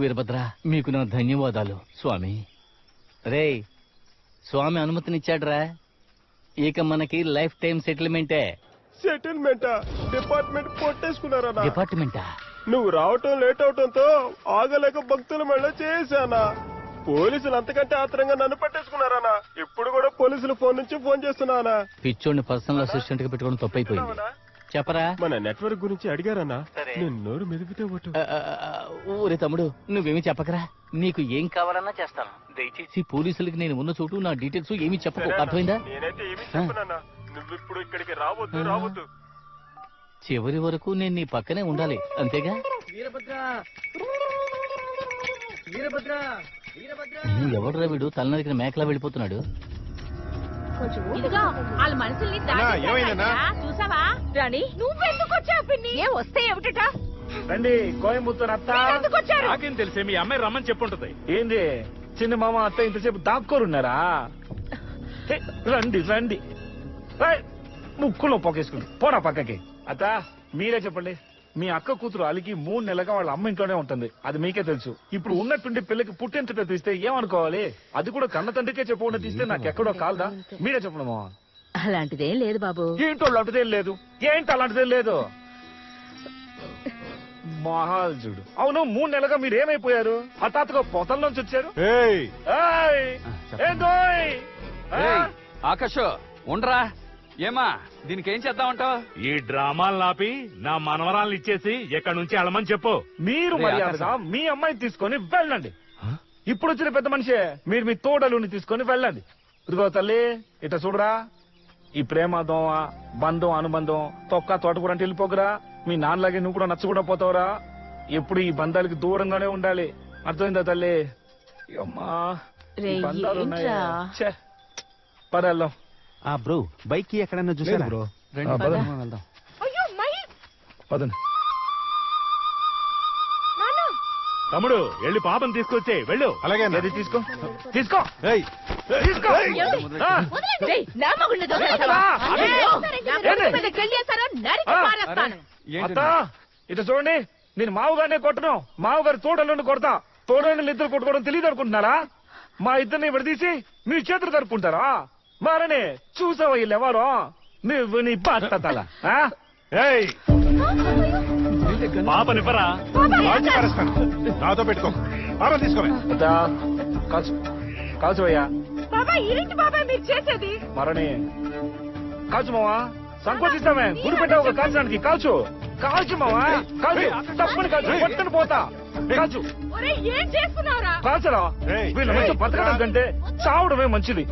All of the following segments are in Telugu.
వీరభద్ర, మీకు నా ధన్యవాదాలు స్వామి. రే, స్వామి అనుమతినిచ్చాడ్రా. ఇక మనకి లైఫ్ టైం సెటిల్మెంటే. సెటిల్మెంటా? డిపార్ట్మెంట్ కొట్టేసుకున్నారా? డిపార్ట్మెంటా? నువ్వు రావటం లేట్ అవటంతో ఆగలేక భక్తుల మెళ్ళ చేశానా. పోలీసులు అంతకంటే ఆత్రంగా నన్ను పట్టేసుకున్నారానా. ఇప్పుడు కూడా పోలీసులు ఫోన్ నుంచి ఫోన్ చేస్తున్నానా. పిచ్చోడిని పర్సనల్ అసిస్టెంట్ గా పెట్టుకోవడం తప్పైపోయింది. చెప్పరా. మన నెట్వర్క్ గురించి అడిగారన్నా. నేను నోరు మెదిపితే ఒట్టు. ఊరే తమ్ముడు, నువ్వేమి చెప్పకరా. నీకు ఏం కావాలన్నా చేస్తాను. దయచేసి పోలీసులకి నేను ఉన్న చోటు నా డీటెయిల్స్ ఏమి చెప్పకు. అర్థమైందా? నేనైతే ఏమి చెప్పనన్నా. నువ్వు ఇప్పుడు ఇక్కడికి రావద్దు. చివరి వరకు నేను నీ పక్కనే ఉండాలి, అంతేగా? ఎవడ్రా వీడు తలనరికిన మేకలా వెళ్ళిపోతున్నాడు? వాళ్ళ మనుషుల్ని చూసావా? రాణి, నువ్వెందుకు వచ్చావు? పిన్ని ఏ వస్తే ఏమిటట? రండి కోయంబత్తూరు అత్త. నాకేం తెలిసే, మీ అమ్మాయి రమ్మని చెప్పుంటది. ఏంది చిన్న మామ అత్త ఇంతసేపు దాక్కోరున్నారా? రండి రండి. ముక్కులో పొకేసుకుంది పోనా పక్కకి. అత్త మీరే చెప్పండి. మీ అక్క కూతురు అలికి 3 నెలలుగా వాళ్ళ అమ్మ ఇంట్లోనే ఉంటుంది. అది మీకే తెలుసు. ఇప్పుడు ఉన్నట్టుండి పిల్లకి పుట్టించట తీస్తే ఏమనుకోవాలి? అది కూడా కన్న తండ్రికే చెప్పకుండా తీస్తే నాకు ఎక్కడో కాలదా? మీరే చెప్పండి మామ. అలాంటిదేం లేదు బాబు. ఏంటో అలాంటిదేం లేదు. ఏంటి అలాంటిదేం లేదు? మహాజుడు. అవును, 3 నెలలుగా మీరు ఏమైపోయారు? హఠాత్తుగా పొతల్లోంచి వచ్చారు. ఆకాష్ ఉండరా. ఏమా దీనికి ఏం చేద్దామంటావు? ఈ డ్రామాలు నాపి నా మనవరాలను ఇచ్చేసి ఎక్కడి నుంచి వెళ్ళమని చెప్పు. మీరు మర్యాదగా మీ అమ్మాయిని తీసుకొని వెళ్ళండి. ఇప్పుడు వచ్చిన పెద్ద మనిషే. మీరు మీ తోడలుని తీసుకొని వెళ్ళండి. ఇదిగో తల్లి, ఇట చూడరా. ఈ ప్రేమ దోమ బంధం అనుబంధం తొక్క తోటకూర అంటే వెళ్ళిపోకురా. మీ నాన్నలాగే నువ్వు కూడా నచ్చకుండా పోతావురా. ఎప్పుడు ఈ బంధాలకి దూరంగానే ఉండాలి. అర్థమైందా తల్లి? అమ్మా పదల్లం. బ్రో, బైక్ కి ఎక్కడన్నా చూసారా బ్రో? వెళ్దాం. పదండి. తమ్ముడు వెళ్ళి పాపం తీసుకొచ్చే వెళ్ళు. అలాగే తీసుకో తీసుకో తీసుకో. అత్త ఇటు చూడండి. నేను మావుగారినే కొట్టను, మావుగారి తోడలను కొడతా. తోడలు ఇద్దరు కొట్టుకోవడం తెలియదు అనుకుంటున్నారా? మా ఇద్దరిని విడదీసి మీ చేతులు జరుపుకుంటారా? మారనే చూసావా వీళ్ళెవరో? నువ్వు నీ బాధ్యతల పాపనివ్వరా? నాతో పెట్టుకో. తీసుకోవాలి కాల్చువయ్యా. బాబాయ్ మీరు చేసేది మరణి కాల్చు మావా. సంకోచిస్తామే గురి పెట్టావు కాల్చడానికి. కాల్చు కాల్చు మావా. కాల్చు తప్పని కాల్చు. పట్టుని పోతా. కాల్చు. ఏం చేస్తున్నారా? కాల్చరా. వీళ్ళ మంచి బతకడం కంటే చావడమే మంచిది.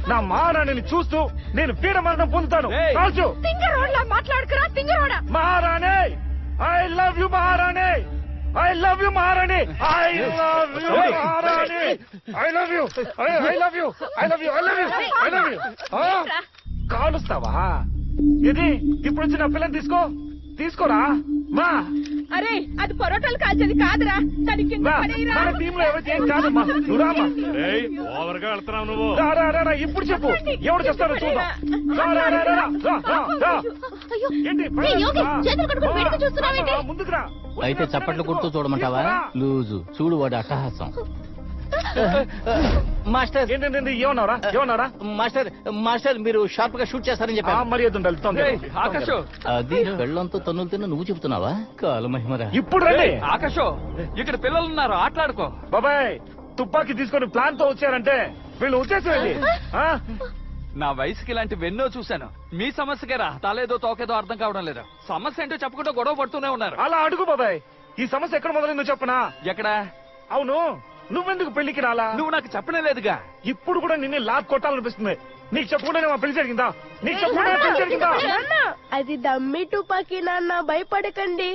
నా మహారాణిని చూస్తూ నేను పీడ మరణం పొందుతాను. కాల్చు. మాట్లాడుకురా తింగరోడా. మహారాణి ఐ లవ్ యు మహారాణి. ఐ లవ్ యు మహారాణి. ఐ లవ్ యు మహారాణి. I love you. I love you. I love you. I love you. I love you. కాలుస్తావా? ఇది ఇప్పుడు వచ్చి నా పిల్లని తీసుకోరా. మా అరే అది పొరోటాలు కాల్చేది కాదురా. దానికి మన టీంలో ఎవరికి ఏం కాదమ్మా. నువ్వు రామా. ఓవర్గా వెళ్తున్నావు నువ్వు. ఇప్పుడు చెప్పు ఎవడు చేస్తారో చూద్దాం. ముందుకు రా. అయితే చప్పట్లు కొడుతూ చూడమంటావా? లూజు చూడు వాడు అట్టహాసం. మాస్టర్ ఏంటంటే ఏమన్నారా? మాస్టర్ మీరు షార్ప్ గా షూట్ చేస్తారని చెప్పా. మర్యాద ఉండాలి. ఆకాష్ అది పెళ్ళంతో తన్నులు తిన్న నువ్వు చెబుతున్నావా? కాలు మహిమరా. ఇప్పుడు రండి. ఆకాష్ ఇక్కడ పిల్లలున్నారు, ఆటలాడుకో. బాబాయ్ తుపాకీ తీసుకొని ప్లాన్ తో వచ్చారంటే వీళ్ళు వచ్చేసేయండి. నా వయసుకి ఇలాంటి వెన్నో చూశాను. మీ సమస్యకేరా తలేదో తోకేదో అర్థం కావడం లేదు. సమస్య ఏంటో చెప్పకుండా గొడవ పడుతూనే ఉన్నారు. అలా అడుగు బాబాయ్. ఈ సమస్య ఎక్కడ మొదలైందో చెప్పనా? ఎక్కడ? అవును, నువ్వెందుకు పెళ్లికి రాలా? నువ్వు నాకు చెప్పనే లేదుగా. ఇప్పుడు కూడా నిన్నే లాక్ కొట్టాలనిపిస్తుంది. నీకు చెప్పకుండానే మా పెళ్లి జరిగిందా? నీకు చెప్పకుండా పెళ్లి జరిగిందా? అది దమ్మి తుపాకీ నాన్న, భయపడకండి.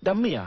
డమ్మియా?